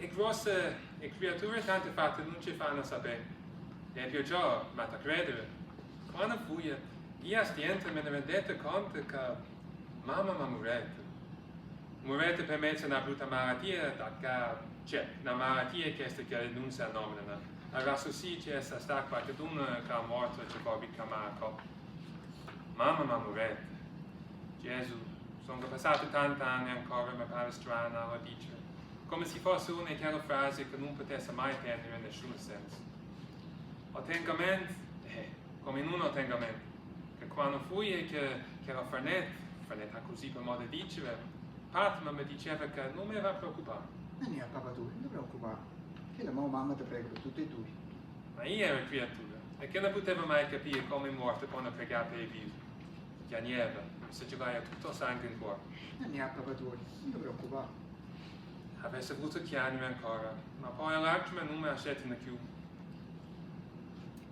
e grosse e creature tante fatte non ci fanno sapere. E perciò, ma da credere, quando fui, io stiente me ne rendete conto che mamma mi morette. Morette per mezzo di una brutta malattia, cioè una malattia che non si nomina. Adesso sì c'è sta qualcuno che è morto e ci può chiamare. Mamma mi morette. Gesù, sono passati tanti anni ancora, mi pare strano a dire. Come se fosse una di quelle frasi che non potesse mai prendere in nessun senso. Ho tengo a mente, come in uno tengo a mente, che quando fui e che era Farnetta così per modo di dire, Fatima mi diceva che non mi va preoccupare. Non è papà tu, non ti preoccupare. Che la mamma ti prego per tutti e due. Ma io ero creatura e che non potevo mai capire come è morto quando pregava per i vivi. Piangeva, se c'era tutto sangue in cuore. Non è papà tu, non ti preoccupare. Avesse avuto chiarire ancora, ma poi l'altro non mi accettano più.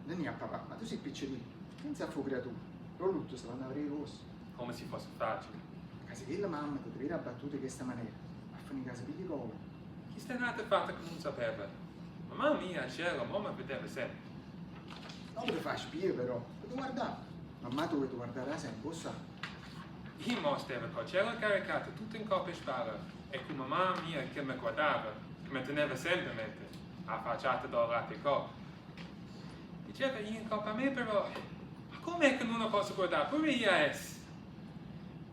Non è papà, ma tu sei piccolino, pensa a fu creatura. Però lutto se vanno a avere i rossi. Come se fosse facile. Casi che la mamma ti deve abbattuta in questa maniera, a finire casa pigli cola. Chi sta nata fatta che non sapeva? Mamma mia, c'era, mamma vedeva sempre. Non ti fai spie però, devi guardare. Mamma tu devi guardare sempre, lo sa. Io mostrava che c'era caricata tutto in coppa e spalla e con mamma mia che mi guardava, che mi teneva sempre in mente, affacciata dal latte coppa. Diceva io in coppa a me però, ma com'è che non lo posso guardare? Pure io es.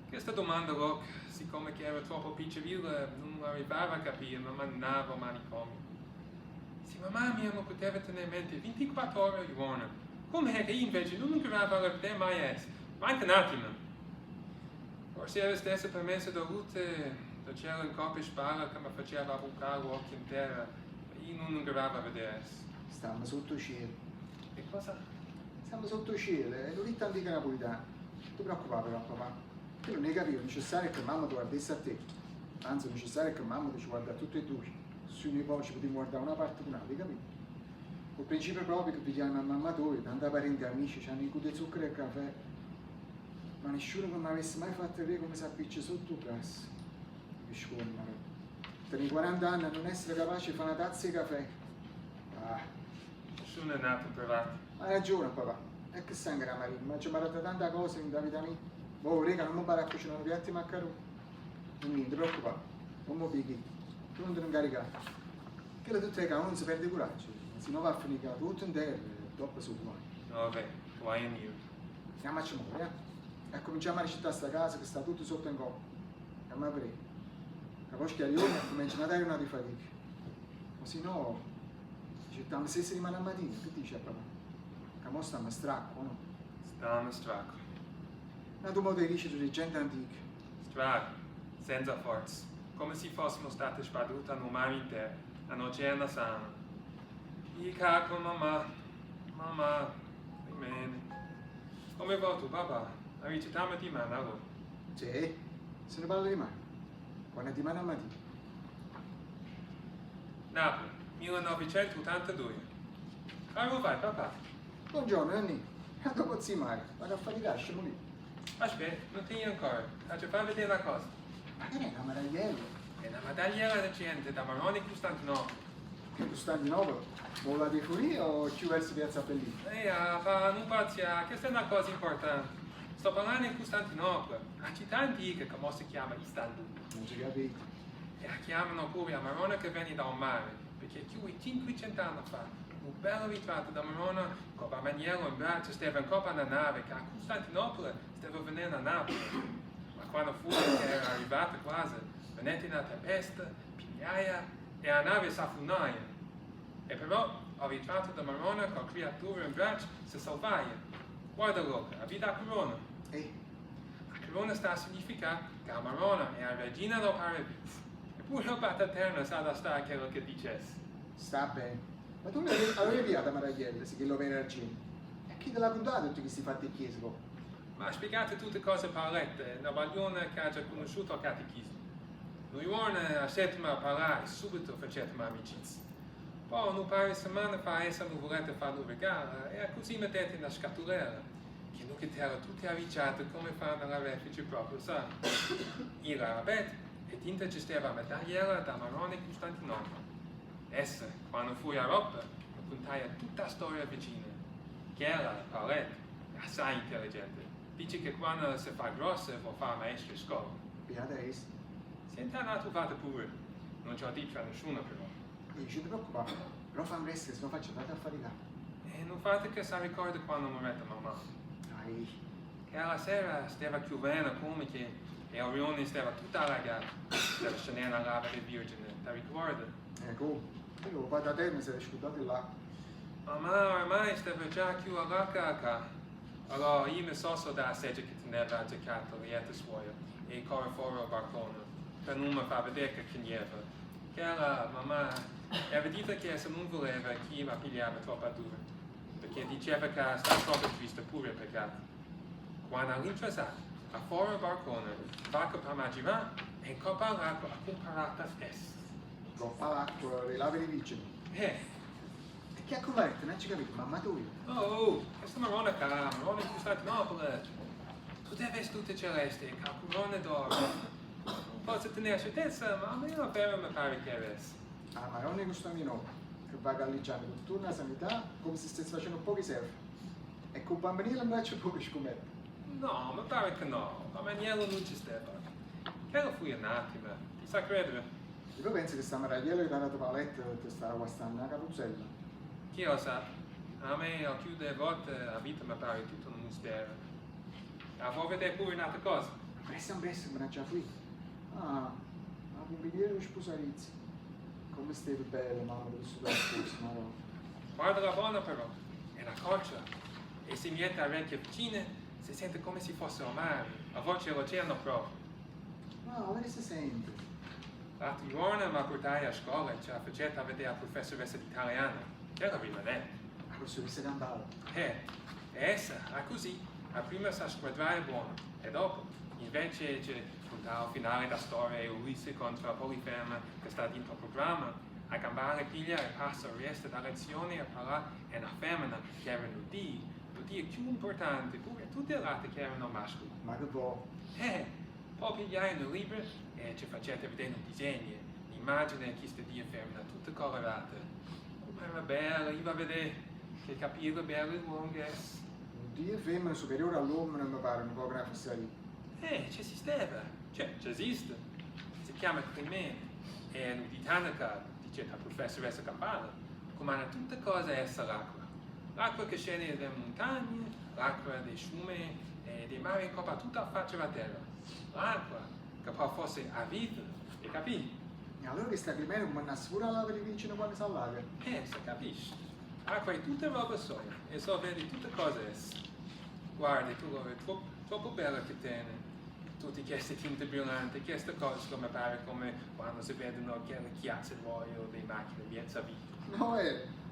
Questa domanda, Rock, siccome che era troppo piccolina, non arrivava a capire, ma mandava manicomio. Se mamma mia non poteva tenere in mente 24 ore al giorno, com'è che io invece non arrivava a vedere mai es? Ma anche un attimo. Forse era stessa permessa da Rutte, da c'era in coppa e spalla che mi faceva bucare l'occhio in terra, e io non arrivava a vedere es. Stiamo sotto cielo. Che cosa? Stiamo sotto cielo, e non è tanto napolitano. Non ti preoccupare però, papà. Io non ne capivo, necessario che mamma ti guardasse a te. Anzi, è necessario che mamma ti guarda a tutti e due. Su noi poi ci potremmo guardare una parte o un'altra, capito? Col principio proprio che pigliamo a mamma tua, tanti parenti e amici, hanno in cuore zucchero e caffè. Ma nessuno che mi avesse mai fatto vedere come si appiccia sotto il gas. Che scuola, tenere 40 anni a non essere capace di fare una tazza di caffè. Ah, Nessuno è nato privato. hai ragione, papà. E che sangue la Marina, ma ci ho imparato tante cose in vita mia. Oh, raga, non mi impara a cucinare piatti e maccheroni. Non mi preoccupare, non mi picchi. Tu non ti incaricare. Che le tutte le cose non si perde coraggio. Se no va a finire tutto in terra e dopo su domani. No, vabbè, tu hai un io. Andiamoci muovere, E cominciamo a recitare sta casa che sta tutto sotto in coppa. Andiamo a vedere. La poi schiarione cominciano a dare una di fatica. Ma se no, diciamo se si rimane a mattina, che dice papà? Che mo stiamo a stracco, no? Stiamo stracco. Ma tu mo ti dici di gente antica. Stracco, senza forza. Come se fossimo state spadute in un mare intero, a un oceano sano. Io cacco, mamma, bene. Come va tu, papà? A recitare di mano, allora? Sì, se ne parla di mano. Quando ti mano a mattina. Napoli, 1982. Come vai, papà? Buongiorno, Anni. A dopo zimare, vado a fare i lasciamo lì. Aspetta, non ti ancora. Faccio far vedere la cosa. Ma che è una meravigliella? È una medagliera recente da Maroni Costantinopoli. Che Costantinopoli? Vola di furia o ci verso piazza Bellina? Pa, non pazzia, questa è una cosa importante. Sto parlando di Costantinopoli, una città antica che mo si chiama Istanbul. Non ci capito. E la chiamano pure a Marona che viene da un mare, perché più di 500 anni fa, un bello ritratto da Marona con Bamagnello in braccio stava in coppa una nave che a Costantinopoli stava venendo a Napoli. Ma quando fu che era arrivata quasi, venette una tempesta, pignaia e la nave s'affunaia. E però il ritratto da Marona con la creatura in braccio si salvaia. Guarda Luca, la vita a corona. La corona sta a significare che la Marona è la regina del paradiso. Eppure il Paterno sa da stare quello che dicesse. Sta bene. Ma tu avevi via da Maragliella, se che lo viene argento. E chi te l'ha contato tutti questi fatti in chiesa? Ma spiegate tutte cose parlette, una baglione che ha già conosciuto al catechismo. Noi giorni a settima a parlare subito facciamo amicizia. Poi un paio di settimane fa essa non volete fare un regalo e così mettete in una scatoletta. Che non che t'era tutti avvicciati come fanno la refice proprio, sa? Io la abete e tinta ci stava medagliera da Maroni Costantinopoli. Essa, quando fui a Europa, raccontai tutta la storia vicina. Che era, Paulette, è assai intelligente. Dice che quando si fa grossa può fare maestra in scuola. Beata es. Senta una trovata pure. Non ci ho detto a nessuno però. E non ti preoccupare, però fammi restare, se no faccio tanto affaticare. E non fate che si ricorda quando mi mette mamma. Dai, Che alla sera stava chiudendo come che e Orione stava tutta allagata. Stava scendendo all'Ave Vergine. Ti ricordi? ecco, io vado da te, mi sei scudato là. Mamma ormai stava già più alla cacca. Allora io mi sono dalla sedia che teneva giocato lieta sua e corro fuori al balcone per non mi far vedere che piangeva. Che la mamma aveva detto che se non voleva che io mi pigliava troppo dura, perché diceva che stava troppo triste pure perché quando all'improvvisato a fuori al balcone va per mangiare e coppa l'acqua a comparata stessa. Troppa l'acqua, le lave di vigili. E E che ha convertito, non ci capito, mamma tu. oh, questa marrone cara, marrone di Costantinopoli. Tu devi essere tutta celeste, e calcolone d'oro. Non posso tenere certezza, ma almeno per me pare che avesse. Ah, ma non è questo mio che va galleggiando con tutta la sanità come se stesse facendo pochi serve. E con bambinile non c'è poco scommetto. No, mi pare che no, ma Maniello non ci stava. Che lo fui un attimo, ti sa credere? Io penso che sta meravigliella che ti ha dato Paoletta ti starà guastando una capuzzella. Chi lo sa? A me, al più delle volte, la vita mi pare tutto un mistero. La vuoi vedere pure un'altra cosa? Presto, me ne già qui. Ah, ma mi vedere lo sposalizio. Come stai bella, mamma, del suo sposo, ma no. Guarda la buona però, è la coccia. E se mette a orecchie vicine, si sente come se fosse al mare, a voce all'oceano proprio. No, come si sente? L'altro giorno mi portai a scuola e ce la faceva vedere la professoressa di italiano. Che era rimanente. La professoressa Gambale. E essa, a così, a prima sa squadrare buono, e dopo, invece c'è al finale da storia Ulisse contro Polifema che sta dentro il programma, a gambare piglia e passa il resto da lezioni a parlare è una femmina che era nudì più importante, pure tutte le altre che erano mascoli. Ma che può? Poi pigliai un libro e ci facete vedere un disegno, l'immagine che sta di femmina tutta colorata. Come era bella, io va a vedere che capire bello e lungo è. Un Dio femmina superiore all'uomo non mi pare un po' una fesseria. Ci esisteva, cioè, ci esiste. Si chiama Crimene, è l'uditanica, dice la professoressa Campana, comanda tutte cose essa l'acqua. L'acqua che scende dalle montagne, l'acqua dei fiumi e dei mari in coppa tutta faccia la terra. L'acqua che poi fosse a vita, e capì? E allora che sta Climene come una sicura lava di vicino quando si allaga? Si capisce. L'acqua è tutta roba soia, e so vedi tutte cose essa. Guardi, tu lo vedi troppo bella che tiene. Tutte queste tinte brillanti, queste cose come pare come quando si vedono quelle chiazze d'olio dei macchine mezza vita. No,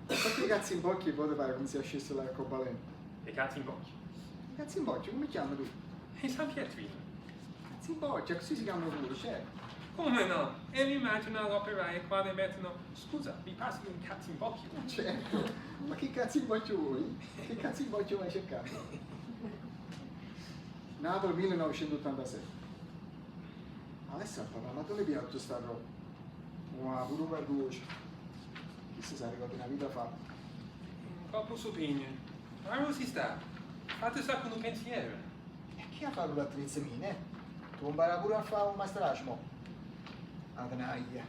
perché i cazzi in bocchi poi pare che non sia sceso l'arcobaleno? E cazzi in bocca. I cazzi in bocchi, come chiami tu? E San Pietrino. Cazzi in bocchi, così si chiamano pure, certo. Come no? E mi immagino l'operaio quando mettono, scusa, mi passi un cazzo in bocca? Certo, ma che cazzi in bocchi vuoi? Che cazzi in bocchi vuoi cercare? Nato nel 1986. Adesso papà, ma tu le piace tutta sta roba? Una pure per voce. Chissà se arriva una vita fa. Un po' supino. Ma non si sta. Fate sta con un pensiero. E chi ha fatto l'attrezzo mia, Tu impara pure a fare un mastrasmo. Adanaglia.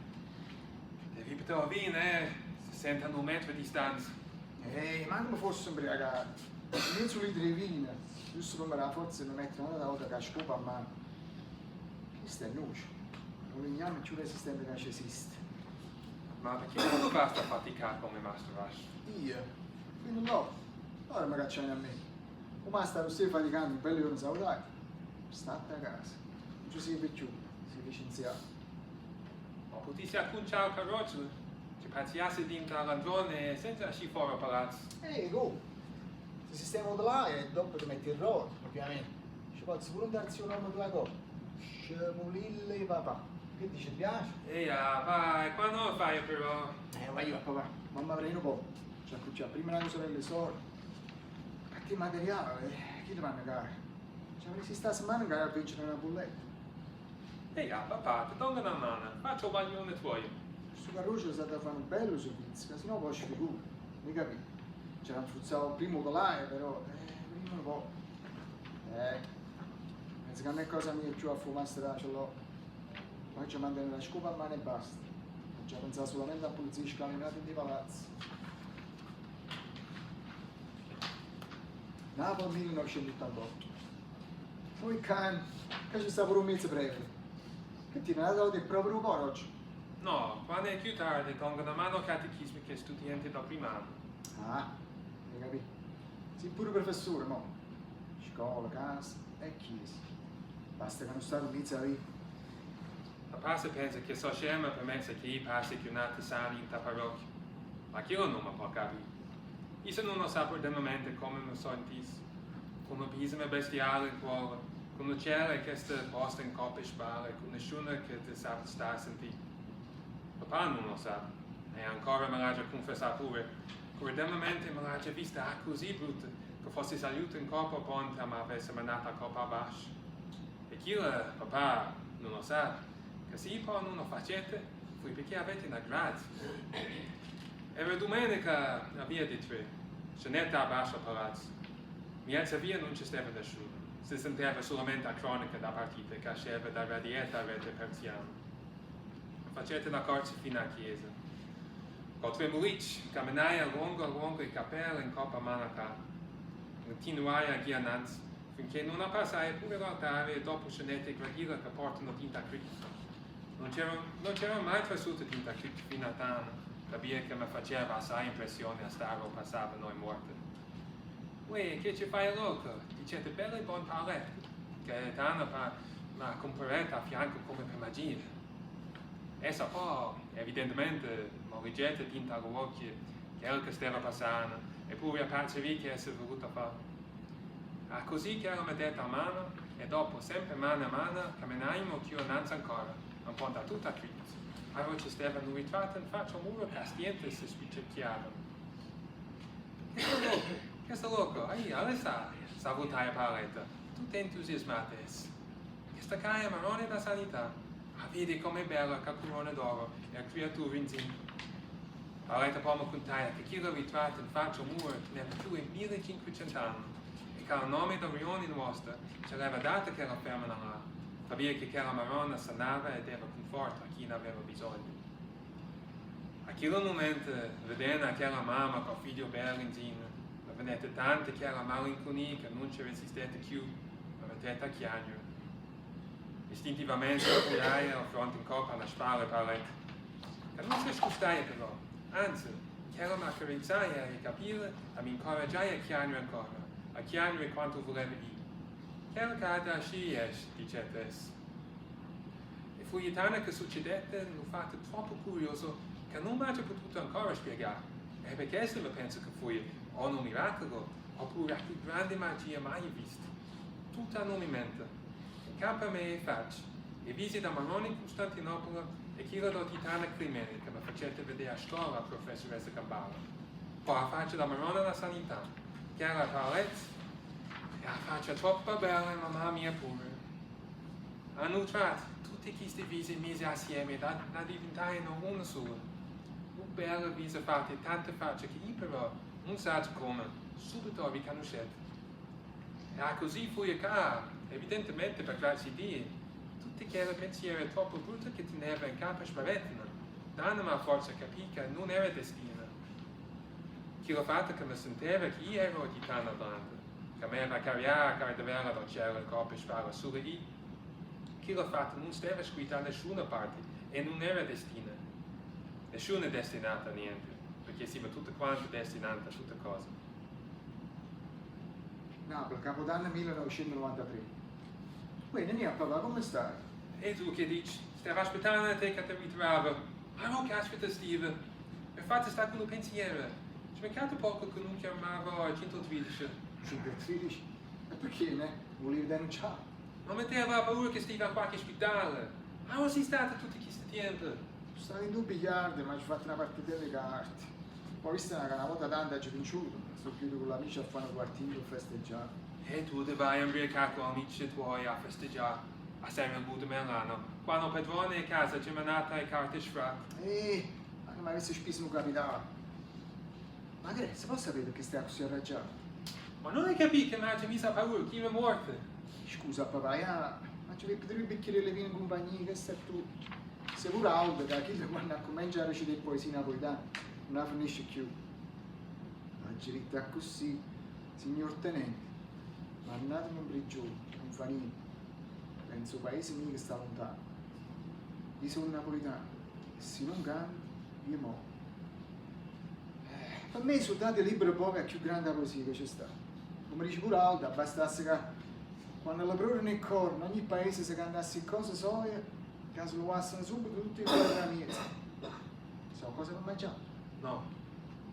Devi però venire, si sentono un metro di distanza. Ehi, ma come fosse imbriagato. Mezzo litro di vino, giusto come la forza non mettere una volta che scopa a mano. Questo è noce. Non veniamo più resistente che esiste. Ma perché non lo basta faticare come Master Rush? Io? Quindi no. Ora mi cacciano a me. O master lo stai faticando in bello giorno salutare. State a casa. Non ci si più, si licenziato. Ma potessi acconciare il carrozzo, ci paziassi dentro all'androne senza uscire fuori al palazzo. Ehi, go! Il sistema da là e dopo ti metti il roto, ovviamente. Ci posso pure darsi un nome della cosa. Scemolille papà. Che dici, ti piace? Ehi, vai, quando lo fai però? Vai io, papà. Mamma avrei un po'. Ci accucciamo prima la sorella sorelle. A che materiale? Chi ti va a negare? Ci avresti sta settimana che a vincere una bolletta. Ehi, papà, ti do una mano, faccio il baglione tuo. Su Su Carruccio è stato a fare un bello servizio, se no poi ci figura, mi capi? C'era un fruzzato primo là, però prima un po'. Penso che a me cosa mia più a fumare strada ce l'ho. Poi ci mandano la scopa a mano e basta. Non ci pensavo solamente a polizia scalinata dei palazzi. Napoli 1988. Poi can, che ci sta pure un mezzo breve. Che ti ne ha dato proprio un po' oggi? No, quando è più tardi tengono a mano catechismi che studenti da primo anno. Ah, hai capito? Sei pure professore, mo. Scuola, casa e chiesa. Basta che non stai un mezzo a vita. Papà si pensa che so scema per me se chi passi giornate sani in parrocchia. Ma chi non mi può capire. Io se non lo sapevo demente come mi sentissi. Con un bisogno bestiale in cuore, con un cielo che sta posta in coppa e spalle, con nessuno che ti sa sta a sentire. Papà non lo sa, e ancora me l'ha già confessato pure. Correttamente me l'ha già vista così brutta, che fosse salito in coppa ponte ma avesse mandato a coppa basso. E chi papà non lo sa, che se poi non lo facete, fu perché avete una grazia. Era domenica a via di tre, scenetta a basso al palazzo. Miezza via non ci stava nessuno, si sentiva solamente la cronaca da partita che sceva da radietta a rete persiana. Facete la corsa fino a chiesa. Con tremulici, camminai a lungo i capelli in coppa manaca. Continuai a ghiananza, finché non passai pure l'altare e dopo scenette gradile che portano tinta critta. Non c'era mai trasuto tinta critta fino a tanto, capire che mi faceva assai impressione a stare o passava noi morti. Uè, che ci fai loco? Dicete belle e buone parole, che Tana ma comparetta a fianco come per magia. Essa poi, evidentemente, mi rigetta tinta agli occhi quel che stava passando, eppure a percepire che essere voluta fare. Ah, così che mi detto a mano, e dopo, sempre mano a mano, camminaimo più innanzi ancora, un po' da tutta critta. Allora ci stava un ritratto in faccia un muro castiente e si spicciacchiava. Che sto loco, alle sa votare a paletta, tutte entusiasmate. Questa caia marrone da sanità. Ah, vedi com'è bella la corona d'oro e la creatura in zinco. Paletta poi mi contaia che chi lo ritratto in faccia un muro teneva più di 1500 anni e che il nome d'Orione nostra ci aveva dato che la femmina là. Sapeva che quella marrona sanava e dava conforto a chi ne aveva bisogno. A quel momento, vedendo aquella mamma con figlio bello in zinco, mi venette tante che era malinconia che non ci resistette più, mi mettette a chiagno. Istintivamente appoggiai al fronte in coppa alla spalla paletta. Che non si scustaia però, anzi, che era mi accarezzai a capire e mi incoraggiai a chiagno ancora, a chiagno quanto voleva io. Che era che sci dicette es. E fu tale che succedette, mi fatto troppo curioso che non mi abbia potuto ancora spiegare. E per questo mi penso che fu o un miracolo, oppure la più grande magia mai vista. Tutto a movimento. Campa me e faccia, e visita Marrone in Costantinopoli e chi la do titana Crimene che mi facette vedere a scuola la professoressa Gambara. Poi la faccia da Marrone alla sanità, che era la palezza, e la faccia troppo bella, mamma mia pure. Hanno tratto tutti questi visi messi assieme da diventare una sola. Un bello viso fatto e tante facce che io però non so come, subito ho riconosciuto. E così fu che, evidentemente per grazia di Dio, tutti quei pensieri troppo brutti che teneva in capo spavettano, danno a forza capire che non era destino. Che lo fatto che mi sentiva che io ero di tana banda, che mi aveva carriera davvero dal cielo in coppa e spalla sulla io, che lo fatto non stava scritto da nessuna parte e non era destino. Nessuno è destinato a niente, perché siamo tutti quanti destinati a tutte cose. Napoli, Capodanno 1993. Quindi, Nia, papà, come stai? E tu che dici? Stavo aspettando te che ti ritrovo. Ah no, caspita Steve. Infatti sta con un pensiero. Ci mancato poco che non chiamavo a 113. 113? E perché, ne? Volevi denunciare? Non metteva paura che stiva a qualche ospedale. Ah, non sei stata tutto questo tempo? Stavo in 2 biliardi, ma ci ho fatto una partita delle carte. Poi visto che una volta tanto ci vinciuto, sto chiuso con l'amici a fare un quartino a festeggiare. E tu ti vai a imbriacare con amici tuoi a festeggiare. A San Ludo Milano, quando il padrone a casa ci manata le carte sfratte. avesse speso un capitale. Ma che si può sapere perché stai così arrabbiato? Ma non hai capito che mi ha messo a paura, chi è morto? Scusa papà, ma ci vedi 3 bicchieri di vino in compagnia, che stai tu? Sei pure alto, che chi quando comincia a recitare poesie napoletane non la finisce più. Ma giritta così, signor tenente, mandatemi un prigione, un fa niente. Penso paese mio che sta lontano. Io sono napoletano e se non canto, io muoio. Per me i soldati liberi poco è la più grande poesia che c'è stata. Come dice pure Alda, bastasse che quando la prora nel corno, ogni paese se cantasse cose soie, che se lo passano subito tutti i cuori della miezza. Sono cose per mangiare? No,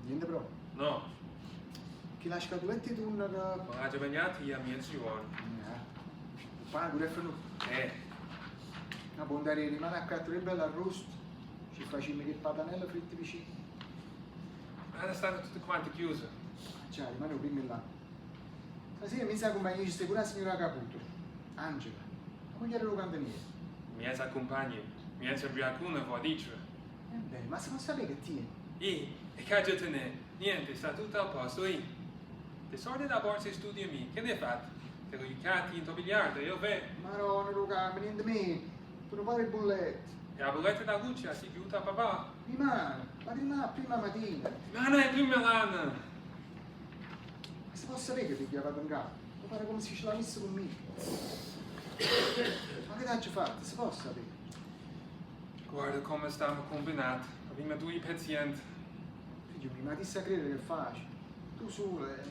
Niente proprio. no, Che la scatoletta di una che... ma ha già bagnato io a mio zio. Il pane pure è venuto. Una bondaria rimane a 4 belle arrosto, ci facciamo che patanelle fritte vicino. Ma stanno tutte quante chiuse. Già, rimane un primo là. Stasera mi sa compagnia ci pure la signora Caputo, Angela, la moglie dello cantoniere. Miei compagni, miei ubriacuni vuol dire. Bene, ma se non sapere che tieni? E che già te ne? Niente, sta tutto a posto, Ti sordi da borsa e studio mi, che ne hai fatto? Te lo aiutati in tobigliardo, io vedo. Maronna, Luca, niente me, tu non fare il bolletto. E la bolletta da luce si chiude a papà. Rimane, ma rimane prima mattina. Ma non è più Milano. Ma si può sapere che ti chiamava in capo? Mi pare come se ce l'avesse con me. Ma che t'hai fatto? Si può sapere? Guarda come stiamo combinati. Abbiamo 2 pazienti. Figlio mio, ma ti sa credere che faccio? Tu solo, è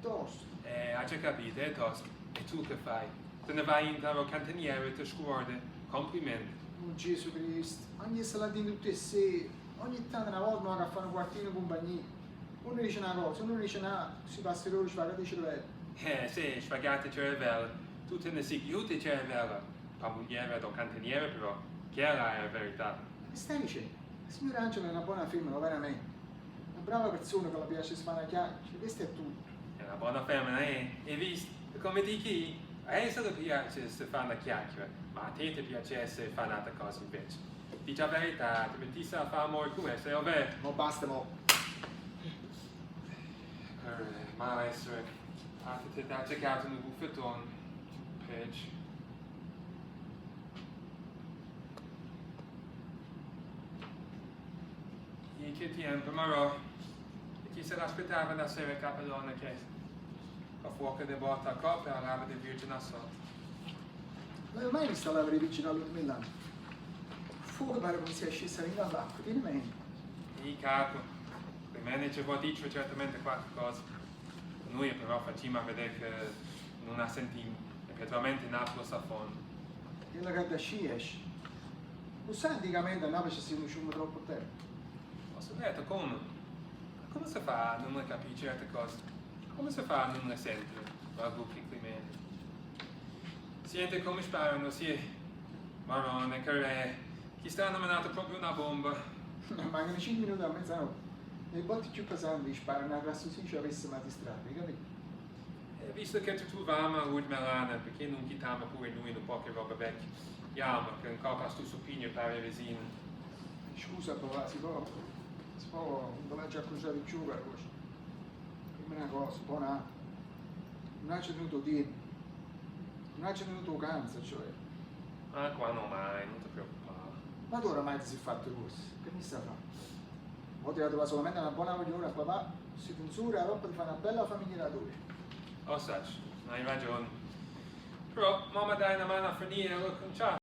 tosto. Hai già capito, è tosto. E tu che fai? Te ne vai in caro cantiniere e ti scuorde. Complimenti. Oh Gesù Cristo, ogni salatino tutte e sei, ogni tanto una volta mi va a fare un quartino in compagnia. Uno dice una cosa, uno dice una, si passa l'ora sfagata di cervello. Sì, sfagate cervello. Tu te ne sei chiuso il cervello. Pamugliere o cantiniere però. Che è la verità? Ma che stai dicendo? La signora Angela è una buona femmina, veramente. Una brava persona che la piace sfanacchiare, questo è tutto. È una buona femmina, Hai visto? Come dici? A essa le piace se fa una chiacchiera, ma a te ti piace se fa un'altra cosa invece. Dici la verità, ti metti a fare amore con questo, è ovvero? Ma basta, mo. Maestro, ti ha cercato un buffettone. Peggio. In che tempo, Marò? E chi se l'aspettava da sera il capellone che a fuoco di botta a coppa e a lava di virgine a sotto? Non hai mai visto la lavare vicino a Ludmilla? Fuoco pare come sia scesa in all'acqua, tieni mente. I capo, il manager può dire certamente qualche cosa. Noi però facciamo vedere che non ha sentito, effettivamente Napoli sta a fondo. E la che da sci esce. Lo sai anticamente a Napoli ci si conosciuto troppo tempo. Posso detto come? Come si fa a non capire certe cose? Come si fa a non le sentire? La buchi Clemente. Sente come sparano, sì. Marone, che chi sta nominato proprio una bomba. Mancano 5 minuti a mezzanotte. Nei botti più pesanti sparano a grassosiccio avesse magistrato, hai capito? E visto che ci troviamo a Udmelana, perché non chittiamo pure noi un po' che roba vecchia? Andiamo, che un po' a sto supigno pare vicino. Scusa papà, si può non voleva già crociare più per cosa. Dimmi una cosa, buona. Non ha tenuto tempo. Non ha tenuto vacanza, cioè. Ah, qua no mai, non ti preoccupare. Ma tu oramai ti sei fatto così, che mi sta facendo? Ho tirato solamente una buona migliore a papà, si funziona la roba di fare una bella famiglia da due. Oh, sai, hai ragione. Però, mamma dai una mano a finire, lo conciato.